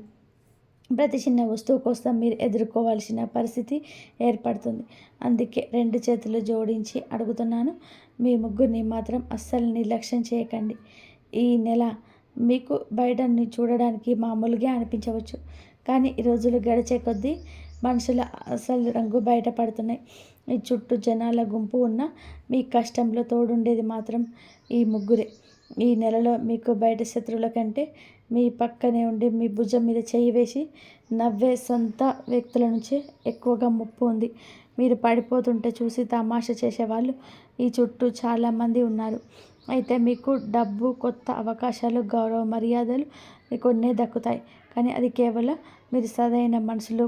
Speaker 1: ప్రతి చిన్న వస్తువు కోసం మీరు ఎదుర్కోవాల్సిన పరిస్థితి ఏర్పడుతుంది. అందుకే 2 చేతులు జోడించి అడుగుతున్నాను, మీ 3 మాత్రం అస్సలు నిర్లక్ష్యం చేయకండి. ఈ నెల మీకు బయటని చూడడానికి మామూలుగా అనిపించవచ్చు, కానీ ఈ రోజులు గడిచే కొద్దీ మనుషుల అసలు రంగు బయటపడుతున్నాయి. మీ చుట్టూ జనాల గుంపు ఉన్న మీ కష్టంలో తోడుండేది మాత్రం ఈ 3. ఈ నెలలో మీకు బయట శత్రువుల కంటే మీ పక్కనే ఉండి మీ భుజం మీద చేయి వేసి నవ్వే సొంత వ్యక్తుల నుంచి ఎక్కువగా ముప్పు ఉంది. మీరు పడిపోతుంటే చూసి తమాషా చేసేవాళ్ళు ఈ చుట్టూ చాలామంది ఉన్నారు. అయితే మీకు డబ్బు, కొత్త అవకాశాలు, గౌరవ మర్యాదలు కొన్నే దక్కుతాయి. కానీ అది కేవలం మీరు సరైన మనసులు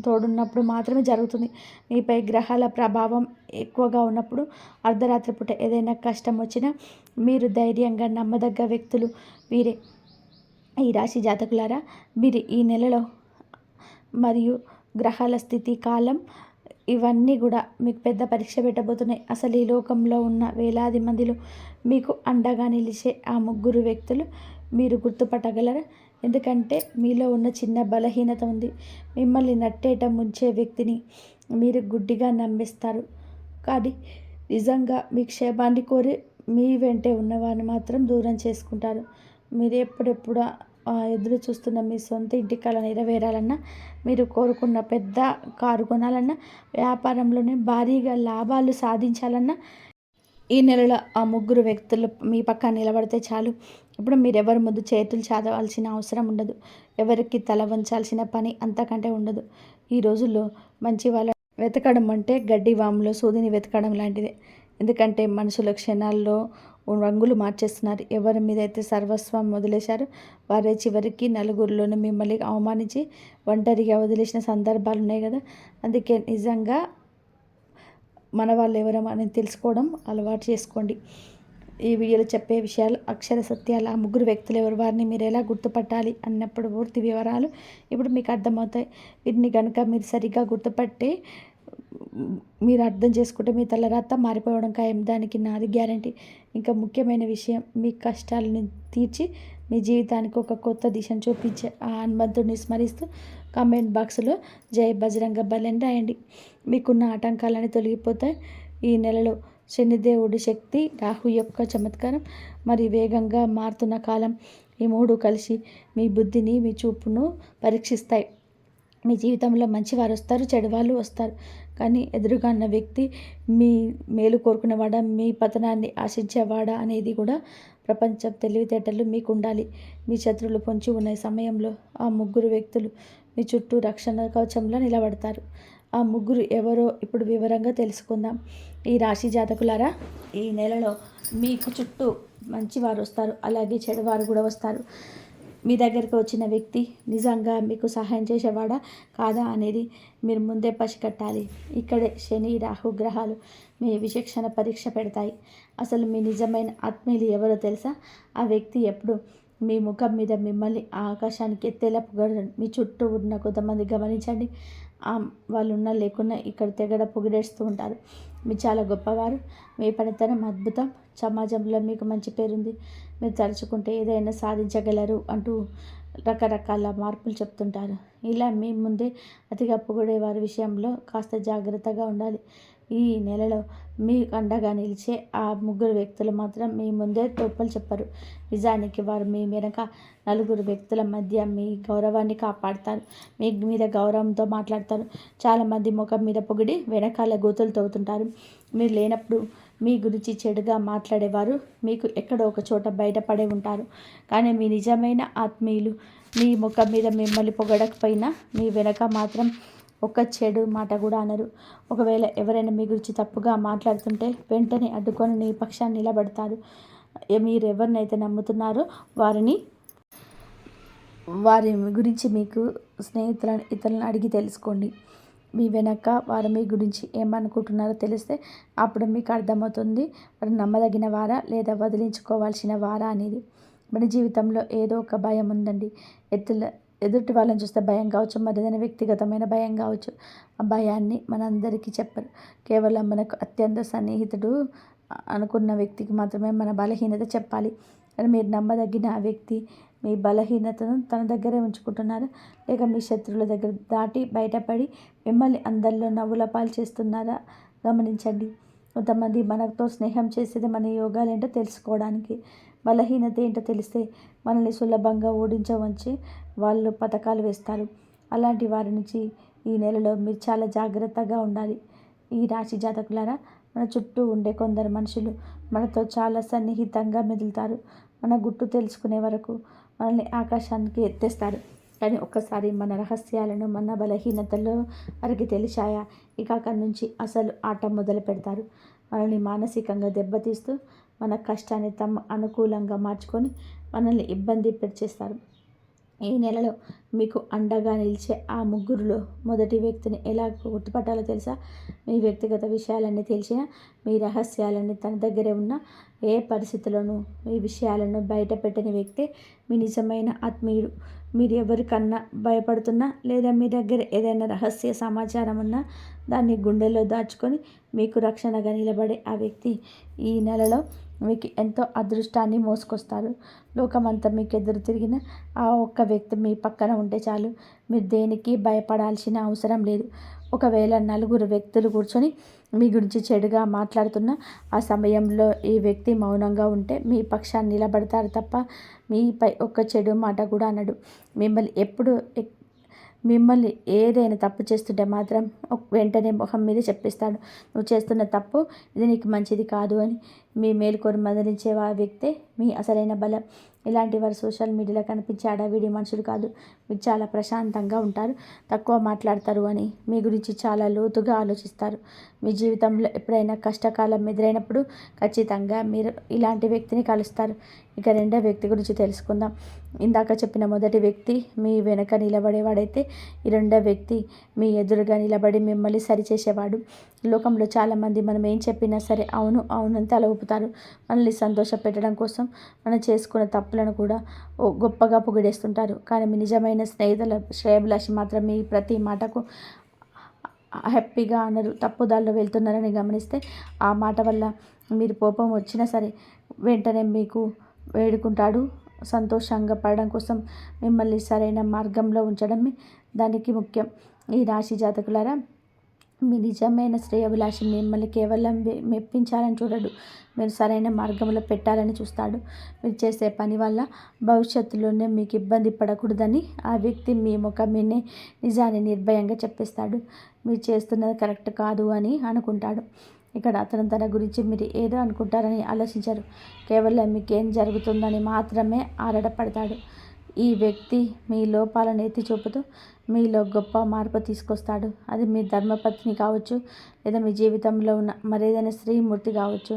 Speaker 1: తోడున్నప్పుడు మాత్రమే జరుగుతుంది. మీపై గ్రహాల ప్రభావం ఎక్కువగా ఉన్నప్పుడు, అర్ధరాత్రి పూట ఏదైనా కష్టం వచ్చినా మీరు ధైర్యంగా నమ్మదగ్గ వ్యక్తులు వీరే. ఈ రాశి జాతకులారా, మీరు ఈ నెలలో మరియు గ్రహాల స్థితి, కాలం ఇవన్నీ కూడా మీకు పెద్ద పరీక్ష పెట్టబోతున్నాయి. అసలు ఈ లోకంలో ఉన్న వేలాది మందిలో మీకు అండగా నిలిచే ఆ 3 వ్యక్తులు మీరు గుర్తుపట్టగలరా? ఎందుకంటే మీలో ఉన్న చిన్న బలహీనత ఉంది. మిమ్మల్ని నట్టేట ముంచే వ్యక్తిని మీరు గుడ్డిగా నమ్మేస్తారు. కానీ నిజంగా మీ క్షేమాన్ని కోరి మీ వెంటే ఉన్నవారిని మాత్రం దూరం చేసుకుంటారు. మీరు ఎప్పుడెప్పుడు ఎదురు చూస్తున్న మీ సొంత ఇంటి కల నెరవేరాలన్నా, మీరు కోరుకున్న పెద్ద కారు కొనాలన్నా, వ్యాపారంలోనే భారీగా లాభాలు సాధించాలన్నా ఈ నెలలో ఆ 3 వ్యక్తులు మీ పక్కన నిలబడితే చాలు. ఇప్పుడు మీరెవరి ముందు చేతులు చాదవలసిన అవసరం ఉండదు. ఎవరికి తల వంచాల్సిన పని అంతకంటే ఉండదు. ఈ రోజుల్లో మంచి వాళ్ళ వెతకడం అంటే గడ్డి వాములో సూదిని వెతకడం లాంటిదే. ఎందుకంటే మనుషుల క్షణాల్లో రంగులు మార్చేస్తున్నారు. ఎవరి మీద అయితే సర్వస్వం వదిలేశారో వారే చివరికి నలుగురిలోనే మిమ్మల్ని అవమానించి ఒంటరిగా వదిలేసిన సందర్భాలు ఉన్నాయి కదా. అందుకే నిజంగా మన వాళ్ళు ఎవరో అని తెలుసుకోవడం అలవాటు చేసుకోండి. ఈ వీడియోలో చెప్పే విషయాలు అక్షర సత్యాలు. ఆ 3 వ్యక్తులు ఎవరు, వారిని మీరు ఎలా గుర్తుపట్టాలి అన్నప్పుడు పూర్తి వివరాలు ఇప్పుడు మీకు అర్థమవుతాయి. వీటిని కనుక మీరు సరిగ్గా గుర్తుపట్టి మీరు అర్థం చేసుకుంటే మీ తలరాత మారిపోవడం ఖాయం. దానికి నాది గ్యారంటీ. ఇంకా ముఖ్యమైన విషయం, మీ కష్టాలను తీర్చి మీ జీవితానికి ఒక కొత్త దిశను చూపించే ఆ హనుమంతుడిని స్మరిస్తూ కామెంట్ బాక్స్లో జై బజరంగ బలి అని రాయండి. మీకున్న ఆటంకాలని తొలగిపోతాయి. ఈ నెలలో శనిదేవుడి శక్తి, రాహు యొక్క చమత్కారం, మరి వేగంగా మారుతున్న కాలం, ఈ 3 కలిసి మీ బుద్ధిని, మీ చూపును పరీక్షిస్తాయి. మీ జీవితంలో మంచి వారు వస్తారు, చెడు వాళ్ళు వస్తారు. కానీ ఎదురుగా ఉన్న వ్యక్తి మీ మేలు కోరుకునేవాడా, మీ పతనాన్ని ఆశించేవాడా అనేది కూడా ప్రపంచం తెలివితేటలు మీకు ఉండాలి. మీ శత్రువులు పొంచి ఉన్న సమయంలో ఆ ముగ్గురు వ్యక్తులు మీ చుట్టూ రక్షణ కవచంలో నిలబడతారు. ఆ ముగ్గురు ఎవరో ఇప్పుడు వివరంగా తెలుసుకుందాం. ఈ రాశి జాతకులారా, ఈ నెలలో మీకు చుట్టూ మంచివారు వస్తారు, అలాగే చెడువారు కూడా వస్తారు. మీ దగ్గరికి వచ్చిన వ్యక్తి నిజంగా మీకు సహాయం చేసేవాడా కాదా అనేది మీరు ముందే పసిగట్టాలి. ఇక్కడే శని రాహు గ్రహాలు మీ విచక్షణ పరీక్ష పెడతాయి. అసలు మీ నిజమైన ఆత్మీయులు ఎవరో తెలుసా? ఆ వ్యక్తి ఎప్పుడు మీ ముఖం మీద మిమ్మల్ని ఆకాశానికి ఎత్తేలా పొగడరు. మీ చుట్టూ ఉన్న కొంతమంది గమనించండి, వాళ్ళు ఉన్నా లేకున్నా ఇక్కడ తెగడ పొగిడేస్తూ ఉంటారు. మీరు చాలా గొప్పవారు, మీ పనితనం అద్భుతం, సమాజంలో మీకు మంచి పేరుంది, మీరు తలుచుకుంటే ఏదైనా సాధించగలరు అంటూ రకరకాల మార్పులు చెప్తుంటారు. ఇలా మీ ముందే అతిగా పొగిడే వారి విషయంలో కాస్త జాగ్రత్తగా ఉండాలి. ఈ నెలలో మీ అండగా నిలిచే ఆ ముగ్గురు వ్యక్తులు మాత్రం మీ ముందే తోపలు చెప్పరు. నిజానికి వారు మీ వెనక నలుగురు వ్యక్తుల మధ్య మీ గౌరవాన్ని కాపాడతారు. మీ మీద గౌరవంతో మాట్లాడతారు. చాలామంది ముఖం మీద పొగిడి వెనకాల గోతులు తవ్వుతుంటారు. మీరు లేనప్పుడు మీ గురించి చెడుగా మాట్లాడేవారు మీకు ఎక్కడో ఒక చోట బయటపడే ఉంటారు. కానీ మీ నిజమైన ఆత్మీయులు మీ ముఖం మీద మిమ్మల్ని పొగడకపోయినా మీ వెనక మాత్రం ఒక చెడు మాట కూడా అనరు. ఒకవేళ ఎవరైనా మీ గురించి తప్పుగా మాట్లాడుతుంటే వెంటనే అడ్డుకొని మీ పక్షాన్ని నిలబడతారు. మీరు ఎవరినైతే నమ్ముతున్నారో వారి గురించి మీకు స్నేహితులను ఇతరులను అడిగి తెలుసుకోండి. మీ వెనక వారు మీ గురించి ఏమనుకుంటున్నారో తెలిస్తే అప్పుడు మీకు అర్థమవుతుంది వారు నమ్మదగిన వారా లేదా వదిలించుకోవాల్సిన వారా అనేది. మన జీవితంలో ఏదో ఒక భయం ఉందండి. ఎదుటి వాళ్ళని చూస్తే భయం కావచ్చు, మరి ఏదైనా వ్యక్తిగతమైన భయం కావచ్చు. ఆ భయాన్ని మనందరికీ చెప్పరు. కేవలం మనకు అత్యంత సన్నిహితుడు అనుకున్న వ్యక్తికి మాత్రమే మన బలహీనత చెప్పాలి. కానీ మీరు నమ్మదగిన ఆ వ్యక్తి మీ బలహీనతను తన దగ్గరే ఉంచుకుంటున్నారా, లేక మీ శత్రువుల దగ్గర దాటి బయటపడి మిమ్మల్ని అందరిలో నవ్వుల పాలు చేస్తున్నారా గమనించండి. కొంతమంది మనతో స్నేహం చేసేది మన యోగాలేంటో తెలుసుకోవడానికి, బలహీనత ఏంటో తెలిస్తే మనల్ని సులభంగా ఓడించవచ్చు వాళ్ళు పథకాలు వేస్తారు. అలాంటి వారి నుంచి ఈ నెలలో మీరు చాలా జాగ్రత్తగా ఉండాలి. ఈ రాశి జాతకులారా, మన చుట్టూ ఉండే కొందరు మనుషులు మనతో చాలా సన్నిహితంగా మెదులుతారు. మన గుట్టు తెలుసుకునే వరకు మనల్ని ఆకాశానికి ఎత్తేస్తారు. కానీ ఒక్కసారి మన రహస్యాలను, మన బలహీనతల్లో వారికి తెలిసాయా, ఇక అక్కడి నుంచి అసలు ఆట మొదలు పెడతారు. మనల్ని మానసికంగా దెబ్బతీస్తూ మన కష్టాన్ని తమ అనుకూలంగా మార్చుకొని మనల్ని ఇబ్బంది పెట్టేస్తారు. ఈ నెలలో మీకు అండగా నిలిచే ఆ ముగ్గురులో మొదటి వ్యక్తిని ఎలా గుర్తుపట్టాలో తెలుసా? మీ వ్యక్తిగత విషయాలన్నీ తెలిసినా, మీ రహస్యాలన్నీ తన దగ్గరే ఉన్న, ఏ పరిస్థితుల్లోనూ మీ విషయాలను బయట పెట్టని వ్యక్తే మీ నిజమైన ఆత్మీయుడు. మీరు ఎవరికన్నా భయపడుతున్నా లేదా మీ దగ్గర ఏదైనా రహస్య సమాచారం ఉన్నా దాన్ని గుండెల్లో దాచుకొని మీకు రక్షణగా నిలబడే ఆ వ్యక్తి ఈ నెలలో మీకు ఎంతో అదృష్టాన్ని మోసుకొస్తారు. లోకమంతా మీకు ఎదురు తిరిగిన ఆ ఒక్క వ్యక్తి మీ పక్కన ఉంటే చాలు, మీరు దేనికి భయపడాల్సిన అవసరం లేదు. ఒకవేళ నలుగురు వ్యక్తులు కూర్చొని మీ గురించి చెడుగా మాట్లాడుతున్న ఆ సమయంలో ఈ వ్యక్తి మౌనంగా ఉంటే మీ పక్షాన్ని నిలబడతారు తప్ప మీపై ఒక్క చెడు మాట కూడా అనడు. మిమ్మల్ని ఏదైనా తప్పు చేస్తుంటే మాత్రం వెంటనే మొహం మీద చెప్పిస్తాడు, నువ్వు చేస్తున్న తప్పు, ఇది నీకు మంచిది కాదు అని. మీ మేలుకొని మందలించే ఆ వ్యక్తే మీ అసలైన బలం. ఇలాంటి వారు సోషల్ మీడియాలో కనిపించే అడవిడి మనుషులు కాదు. మీరు చాలా ప్రశాంతంగా ఉంటారు, తక్కువ మాట్లాడతారు అని మీ గురించి చాలా లోతుగా ఆలోచిస్తారు. మీ జీవితంలో ఎప్పుడైనా కష్టకాలం ఎదురైనప్పుడు ఖచ్చితంగా మీరు ఇలాంటి వ్యక్తిని కలుస్తారు. ఇక రెండో వ్యక్తి గురించి తెలుసుకుందాం. ఇందాక చెప్పిన మొదటి వ్యక్తి మీ వెనక నిలబడేవాడైతే ఈ రెండో వ్యక్తి మీ ఎదురుగా నిలబడి మిమ్మల్ని సరిచేసేవాడు. లోకంలో చాలామంది మనం ఏం చెప్పినా సరే అవును అవునంత తల ఊపుతారు. మనల్ని సంతోష పెట్టడం కోసం మనం చేసుకున్న తప్పులను కూడా గొప్పగా పొగిడేస్తుంటారు. కానీ మీ నిజమైన స్నేహితుల శ్రేయభిలాషి మాత్రం మీ ప్రతి మాటకు హ్యాపీగా అనరు. తప్పుదారిలో వెళ్తున్నారని గమనిస్తే ఆ మాట వల్ల మీరు కోపం వచ్చినా సరే వెంటనే మీకు వేడుకుంటాడు. సంతోషంగా పడడం కోసం మిమ్మల్ని సరైన మార్గంలో ఉంచడమే దానికి ముఖ్యం. ఈ రాశి జాతకులారా, మీ నిజమైన శ్రేయోభిలాషి మిమ్మల్ని కేవలం మెప్పించాలని చూడడు, మీరు సరైన మార్గంలో పెట్టాలని చూస్తాడు. మీరు చేసే పని వల్ల భవిష్యత్తులోనే మీకు ఇబ్బంది పడకూడదని ఆ వ్యక్తి మీ ముఖం మీనే నిజాన్ని నిర్భయంగా చెప్పేస్తాడు. మీరు చేస్తున్నది కరెక్ట్ కాదు అని అనుకుంటాడు. ఇక్కడ అతను తన గురించి మీరు ఏదో అనుకుంటారని ఆలోచించరు, కేవలం మీకేం జరుగుతుందని మాత్రమే ఆరాటపడతాడు. ఈ వ్యక్తి మీ లోపాలను ఎత్తి చూపుతూ మీలో గొప్ప మార్పు తీసుకొస్తాడు. అది మీ ధర్మపత్ని కావచ్చు, లేదా మీ జీవితంలో ఉన్న మరేదైనా స్త్రీమూర్తి కావచ్చు.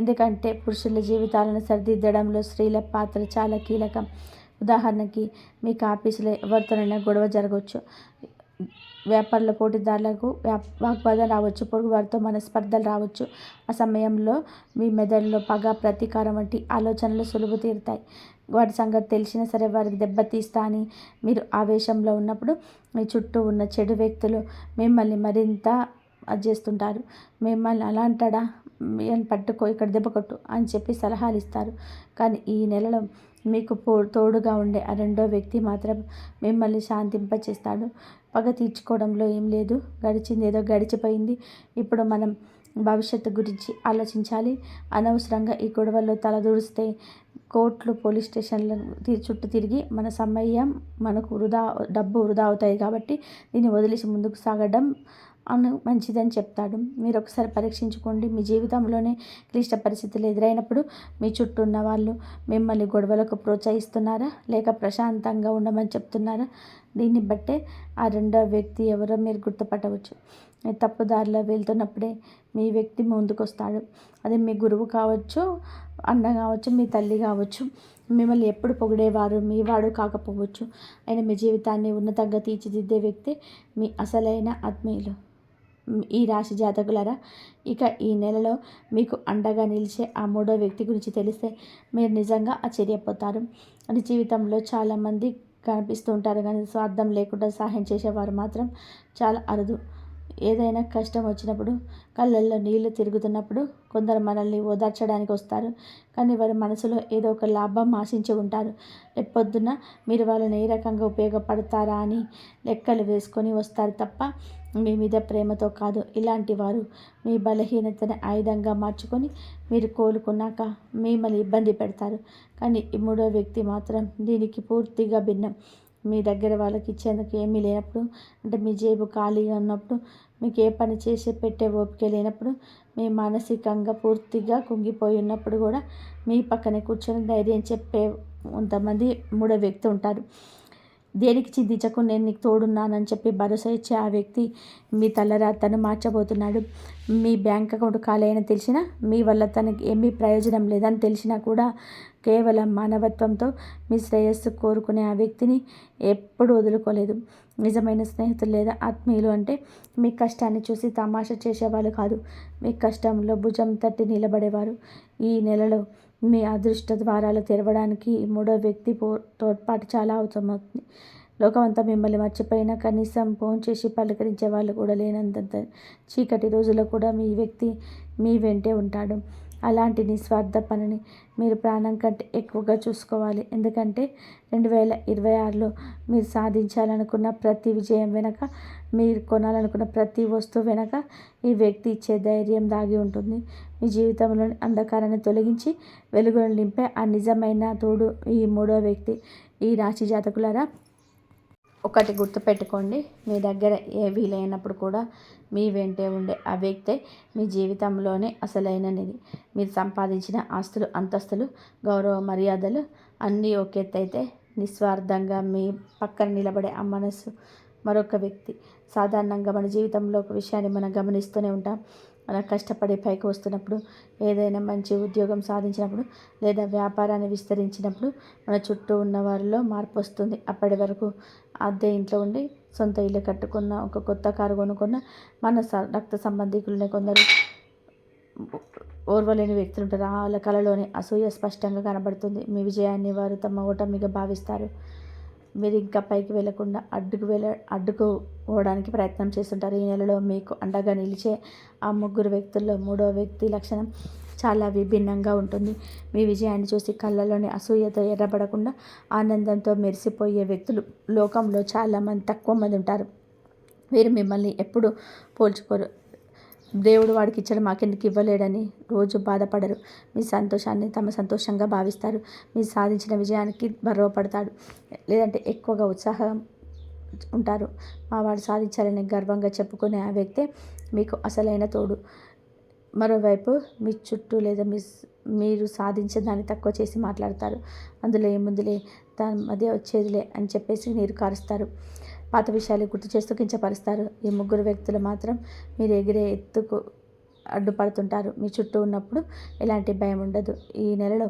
Speaker 1: ఎందుకంటే పురుషుల జీవితాలను సరిదిద్దడంలో స్త్రీల పాత్ర చాలా కీలకం. ఉదాహరణకి మీకు ఆఫీసులో ఎవరితోనైనా గొడవ జరగవచ్చు, వ్యాపారుల పోటీదారులకు వాగ్వాదం రావచ్చు, పొరుగు వారితో మనస్పర్ధలు రావచ్చు. ఆ సమయంలో మీ మెదడులో పగ, ప్రతీకారం వంటి ఆలోచనలు సులువు తీరుతాయి. వాటి సంగతి తెలిసినా సరే వారికి దెబ్బతీస్తా అని మీరు ఆవేశంలో ఉన్నప్పుడు మీ చుట్టూ ఉన్న చెడు వ్యక్తులు మిమ్మల్ని మరింత చేస్తుంటారు. మిమ్మల్ని అలా అంటాడా, పట్టుకో, ఇక్కడ దెబ్బ కొట్టు అని చెప్పి సలహాలు ఇస్తారు. కానీ ఈ నెలలో మీకు తోడుగా ఉండే ఆ రెండో వ్యక్తి మాత్రం మిమ్మల్ని శాంతింపచేస్తాడు. పగ తీర్చుకోవడంలో ఏం లేదు, గడిచింది ఏదో గడిచిపోయింది. ఇప్పుడు మనం భవిష్యత్తు గురించి ఆలోచించాలి. అనవసరంగా ఈ గొడవల్లో తలదూరిస్తే కోర్టులు, పోలీస్ స్టేషన్ల చుట్టూ తిరిగి మన సమయం, మనకు డబ్బు వృధా అవుతాయి. కాబట్టి దీన్ని వదిలేసి ముందుకు సాగడం మంచిదని చెప్తాడు. మీరు ఒకసారి పరీక్షించుకోండి. మీ జీవితంలోనే క్లిష్ట పరిస్థితులు ఎదురైనప్పుడు మీ చుట్టూ ఉన్న వాళ్ళు మిమ్మల్ని గొడవలకు ప్రోత్సహిస్తున్నారా, లేక ప్రశాంతంగా ఉండమని చెప్తున్నారా? దీన్ని బట్టే ఆ రెండో వ్యక్తి ఎవరో మీరు గుర్తుపట్టవచ్చు. తప్పుదారిలో వెళ్తున్నప్పుడే మీ వ్యక్తి ముందుకొస్తాడు. అది మీ గురువు కావచ్చు, అన్న కావచ్చు, మీ తల్లి కావచ్చు. మిమ్మల్ని ఎప్పుడు పొగిడేవారు మీ వాడు కాకపోవచ్చు. అయినా మీ జీవితాన్ని ఉన్నతంగా తీర్చిదిద్దే వ్యక్తి మీ అసలైన ఆత్మీయులు. ఈ రాశి జాతకులారా, ఇక ఈ నెలలో మీకు అండగా నిలిచే ఆ మూడో వ్యక్తి గురించి తెలిస్తే మీరు నిజంగా ఆశ్చర్యపోతారు. అది జీవితంలో చాలామంది కనిపిస్తూ ఉంటారు, కానీ స్వార్థం లేకుండా సహాయం చేసేవారు మాత్రం చాలా అరుదు. ఏదైనా కష్టం వచ్చినప్పుడు, కళ్ళల్లో నీళ్లు తిరుగుతున్నప్పుడు కొందరు మనల్ని ఓదార్చడానికి వస్తారు. కానీ వారి మనసులో ఏదో ఒక లాభం ఆశించి ఉంటారు. రేపొద్దున మీరు వాళ్ళని ఏ రకంగా ఉపయోగపడతారా అని లెక్కలు వేసుకొని వస్తారు తప్ప మీ మీద ప్రేమతో కాదు. ఇలాంటి వారు మీ బలహీనతని ఆయుధంగా మార్చుకొని మీరు కోలుకున్నాక మిమ్మల్ని ఇబ్బంది పెడతారు. కానీ ఈ మూడో వ్యక్తి మాత్రం దీనికి పూర్తిగా భిన్నం. మీ దగ్గర వాళ్ళకి ఇచ్చేందుకు ఏమీ లేనప్పుడు, అంటే మీ జేబు ఖాళీగా ఉన్నప్పుడు, మీకు ఏ పని చేసి పెట్టే ఓపిక లేనప్పుడు, మీ మానసికంగా పూర్తిగా కుంగిపోయి ఉన్నప్పుడు కూడా మీ పక్కనే కూర్చొని ధైర్యం చెప్పే కొంతమంది మూడో వ్యక్తి ఉంటారు. దేనికి చింతించకు, నేను నీకు తోడున్నానని చెప్పి భరోసా ఇచ్చే ఆ వ్యక్తి మీ తలరాతను మార్చబోతున్నాడు. మీ బ్యాంక్ అకౌంట్ ఖాళీ అయినా తెలిసినా, మీ వల్ల తనకి ఏమీ ప్రయోజనం లేదని తెలిసినా కూడా కేవలం మానవత్వంతో మీ శ్రేయస్సు కోరుకునే ఆ వ్యక్తిని ఎప్పుడూ వదులుకోలేదు. నిజమైన స్నేహితులు లేదా ఆత్మీయులు అంటే మీ కష్టాన్ని చూసి తమాషా చేసేవాళ్ళు కాదు, మీ కష్టంలో భుజం తట్టి నిలబడేవారు. ఈ నెలలో మీ అదృష్ట ద్వారాలు తెరవడానికి మూడో వ్యక్తి తోడ్పాటు చాలా అవసరమవుతుంది. లోకమంతా మిమ్మల్ని మర్చిపోయినా కనీసం ఫోన్ చేసి పలకరించే వాళ్ళు కూడా లేనంత చీకటి రోజుల్లో కూడా మీ వ్యక్తి మీ వెంటే ఉంటాడు. అలాంటి నిస్వార్థ పనిని మీరు ప్రాణం కంటే ఎక్కువగా చూసుకోవాలి. ఎందుకంటే 2026లో మీరు సాధించాలనుకున్న ప్రతి విజయం వెనక, మీరు కొనాలనుకున్న ప్రతి వస్తువు వెనక ఈ వ్యక్తి ఇచ్చే ధైర్యం దాగి ఉంటుంది. మీ జీవితంలోని అంధకారాన్ని తొలగించి వెలుగును నింపే ఆ నిజమైన తోడు ఈ మూడో వ్యక్తి. ఈ రాశి జాతకులారా, ఒకటి గుర్తుపెట్టుకోండి, మీ దగ్గర ఏ వీలైనప్పుడు కూడా మీ వెంటే ఉండే ఆ వ్యక్తే మీ జీవితంలోనే అసలైన నిధి. మీరు సంపాదించిన ఆస్తులు, అంతస్తులు, గౌరవ మర్యాదలు అన్నీ ఒక ఎత్తు అయితే, నిస్వార్థంగా మీ పక్కన నిలబడే ఆ మనసు మరొక వ్యక్తి. సాధారణంగా మన జీవితంలో ఒక విషయాన్ని మనం గమనిస్తూనే ఉంటాం. మనం కష్టపడి పైకి వస్తున్నప్పుడు, ఏదైనా మంచి ఉద్యోగం సాధించినప్పుడు, లేదా వ్యాపారాన్ని విస్తరించినప్పుడు మన చుట్టూ ఉన్న వారిలో మార్పు వస్తుంది. అప్పటి వరకు అద్దె ఇంట్లో ఉండి సొంత ఇల్లు కట్టుకున్న, ఒక కొత్త కారు కొనుక్కున్న మన రక్త సంబంధికులనే కొందరు ఓర్వలేని వ్యక్తులు ఉంటారు. వాళ్ళ కళలోని అసూయ స్పష్టంగా కనబడుతుంది. మీ విజయాన్ని వారు తమ ఓటమిగా భావిస్తారు. మీరు ఇంకా పైకి వెళ్లకుండా అడ్డుకోవడానికి ప్రయత్నం చేస్తుంటారు. ఈ నెలలో మీకు అండగా నిలిచే ఆ ముగ్గురు వ్యక్తుల్లో మూడో వ్యక్తి లక్షణం చాలా విభిన్నంగా ఉంటుంది. మీ విజయాన్ని చూసి కళ్ళలోని అసూయతో ఎర్రబడకుండా ఆనందంతో మెరిసిపోయే వ్యక్తులు లోకంలో చాలామంది తక్కువ మంది ఉంటారు. వీరు మిమ్మల్ని ఎప్పుడు పోల్చుకోరు. దేవుడు వాడికి ఇచ్చాడు మాకెందుకు ఇవ్వలేడని రోజు బాధపడరు. మీ సంతోషాన్ని తమ సంతోషంగా భావిస్తారు. మీరు సాధించిన విజయానికి గర్వపడతాడు, లేదంటే ఎక్కువగా ఉత్సాహం ఉంటారు. మా వాడు సాధించాలని గర్వంగా చెప్పుకునే ఆ వ్యక్తే మీకు అసలైన తోడు. మరోవైపు మీ చుట్టూ లేదా మీరు సాధించే దాన్ని తక్కువ చేసి మాట్లాడతారు. అందులో ఏముందిలే, దాని మధ్య వచ్చేదిలే అని చెప్పేసి నీరు కారుస్తారు. పాత విషయాలు గుర్తు చేస్తూ కించపరుస్తారు. ఈ ముగ్గురు వ్యక్తులు మాత్రం మీరు ఎగిరే ఎత్తుకు అడ్డుపడుతుంటారు. మీ చుట్టూ ఉన్నప్పుడు ఎలాంటి భయం ఉండదు. ఈ నెలలో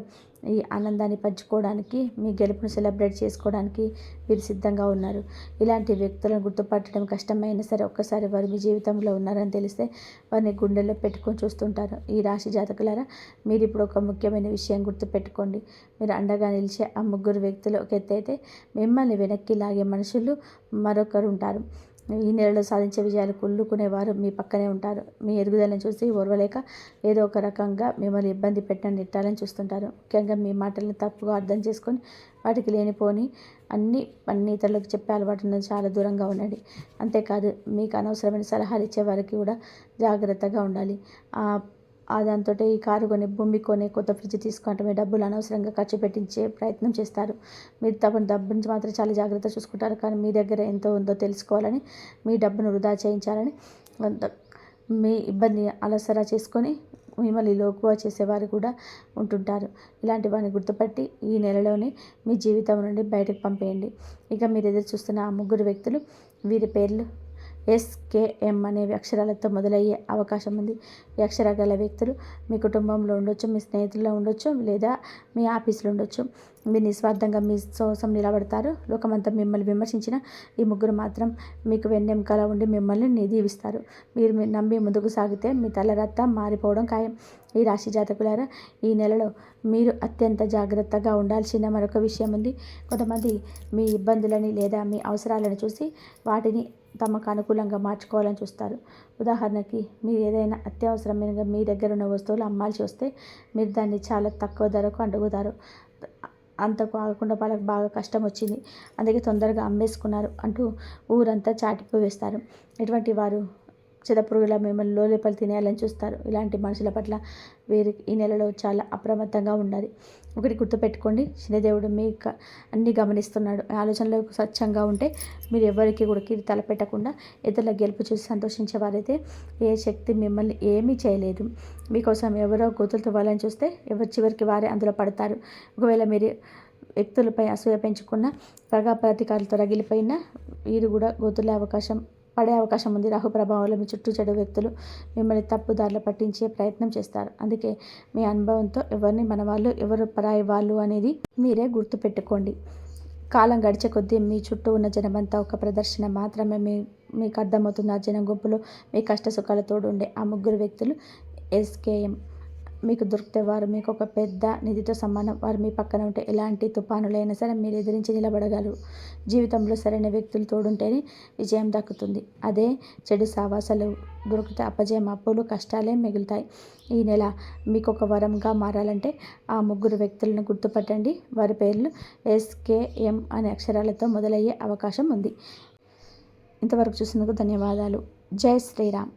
Speaker 1: ఈ ఆనందాన్ని పంచుకోవడానికి, మీ గెలుపును సెలబ్రేట్ చేసుకోవడానికి మీరు సిద్ధంగా ఉన్నారు. ఇలాంటి వ్యక్తులను గుర్తుపట్టడం కష్టమైనా సరే ఒక్కసారి వారు మీ జీవితంలో ఉన్నారని తెలిస్తే వారిని గుండెల్లో పెట్టుకొని చూస్తుంటారు. ఈ రాశి జాతకులారా, మీరు ఇప్పుడు ఒక ముఖ్యమైన విషయం గుర్తుపెట్టుకోండి. మీరు అండగా నిలిచే ఆ ముగ్గురు వ్యక్తులు ఒక ఎత్తు అయితే, మిమ్మల్ని వెనక్కి లాగే మనుషులు మరొకరు ఉంటారు. ఈ నెలలో సాధించే విజయాలు కుళ్ళుకునేవారు మీ పక్కనే ఉంటారు. మీ ఎదుగుదలను చూసి ఓర్వలేక ఏదో ఒక రకంగా మిమ్మల్ని ఇబ్బంది పెట్టిన నెట్టాలని చూస్తుంటారు. ముఖ్యంగా మీ మాటలను తప్పుగా అర్థం చేసుకొని వాటికి లేనిపోని అన్ని ఇతరులకు చెప్పే అలవాటు ఉన్నది చాలా దూరంగా ఉండండి. అంతేకాదు, మీకు అనవసరమైన సలహాలు ఇచ్చే వారికి కూడా జాగ్రత్తగా ఉండాలి. దాంతో ఈ కారు కొని, భూమి కొని, కొత్త ఫ్రిడ్జ్ తీసుకుంటే మీ డబ్బులు అనవసరంగా ఖర్చు పెట్టించే ప్రయత్నం చేస్తారు. మీరు డబ్బుని మాత్రం చాలా జాగ్రత్త చూసుకుంటారు. కానీ మీ దగ్గర ఎంతో ఉందో తెలుసుకోవాలని, మీ డబ్బును వృధా చేయించాలని, మీ ఇబ్బంది అలసరా చేసుకొని మిమ్మల్ని లోకువ చేసేవారు కూడా ఉంటుంటారు. ఇలాంటి వారిని గుర్తుపట్టి ఈ నెలలోనే మీ జీవితం నుండి బయటకు పంపేయండి. ఇక మీరు ఎదురు చూస్తున్న ఆ ముగ్గురు వ్యక్తులు, వీరి పేర్లు SKM అనే అక్షరాలతో మొదలయ్యే అవకాశం ఉంది. ఈ అక్షరాలు గల వ్యక్తులు మీ కుటుంబంలో ఉండొచ్చు, మీ స్నేహితుల్లో ఉండొచ్చు, లేదా మీ ఆఫీసులో ఉండొచ్చు. మీరు నిస్వార్థంగా మీ కోసం నిలబడతారు. లోకమంతా మిమ్మల్ని విమర్శించిన ఈ ముగ్గురు మాత్రం మీకు వెన్నెముకలా ఉండి మిమ్మల్ని దీవిస్తారు. మీరు నమ్మి ముందుకు సాగితే మీ తలరాత మారిపోవడం ఖాయం. ఈ రాశి జాతకులారా, ఈ నెలలో మీరు అత్యంత జాగ్రత్తగా ఉండాల్సిన మరొక విషయం ఉంది. కొంతమంది మీ ఇబ్బందులని లేదా మీ అవసరాలను చూసి వాటిని తమకు అనుకూలంగా మార్చుకోవాలని చూస్తారు. ఉదాహరణకి, మీరు ఏదైనా అత్యవసరమైన మీ దగ్గర ఉన్న వస్తువులు అమ్మాల్సి వస్తే మీరు దాన్ని చాలా తక్కువ ధరకు అడుగుతారు. అంతకు ఆగకుండా వాళ్ళకి బాగా కష్టం వచ్చింది, అందుకే తొందరగా అమ్మేసుకున్నారు అంటూ ఊరంతా చాటిపోయి వేస్తారు. ఇటువంటి వారు చిదపురుగులా మిమ్మల్ని లోపలి తినేయాలని చూస్తారు. ఇలాంటి మనుషుల పట్ల వీరికి ఈ నెలలో చాలా అప్రమత్తంగా ఉండాలి. ఒకటి గుర్తుపెట్టుకోండి, శనిదేవుడు మీ అన్ని గమనిస్తున్నాడు. ఆలోచనలు స్వచ్ఛంగా ఉంటే మీరు ఎవరికి కూడా తలపెట్టకుండా ఇతరుల గెలుపు చూసి సంతోషించేవారైతే ఏ శక్తి మిమ్మల్ని ఏమీ చేయలేదు. మీకోసం ఎవరో గోతులు తవ్వాలని చూస్తే చివరికి వారే అందులో పడతారు. ఒకవేళ మీరు వ్యక్తులపై అసూయ పెంచుకున్న, పగ ప్రతీకారాలతో రగిలిపోయినా వీరు కూడా పడే అవకాశం ఉంది. రాహు ప్రభావంలో మీ చుట్టూ చెడు వ్యక్తులు మిమ్మల్ని తప్పుదారిలో పట్టించే ప్రయత్నం చేస్తారు. అందుకే మీ అనుభవంతో ఎవరిని మన వాళ్ళు, ఎవరు పరాయి వాళ్ళు అనేది మీరే గుర్తుపెట్టుకోండి. కాలం గడిచే కొద్దీ మీ చుట్టూ ఉన్న జనమంతా ఒక ప్రదర్శన మాత్రమే. మీకు అర్థమవుతుంది. ఆ జనం గుంపులో మీ కష్ట సుఖాల తోడు ఉండే ఆ ముగ్గురు వ్యక్తులు SKM. మీకు దొరికితే వారు మీకు ఒక పెద్ద నిధితో సమానం. వారు మీ పక్కన ఉంటే ఎలాంటి తుఫానులైనా సరే మీరు ఎదిరించి నిలబడగలరు. జీవితంలో సరైన వ్యక్తులు తోడుంటేనే విజయం దక్కుతుంది. అదే చెడు సావాసాలు దొరికితే అపజయం, అప్పులు, కష్టాలే మిగులుతాయి. ఈ నెల మీకు ఒక వరంగా మారాలంటే ఆ ముగ్గురు వ్యక్తులను గుర్తుపట్టండి. వారి పేర్లు SKM అనే అక్షరాలతో మొదలయ్యే అవకాశం ఉంది. ఇంతవరకు చూసినందుకు ధన్యవాదాలు. జై శ్రీరామ్.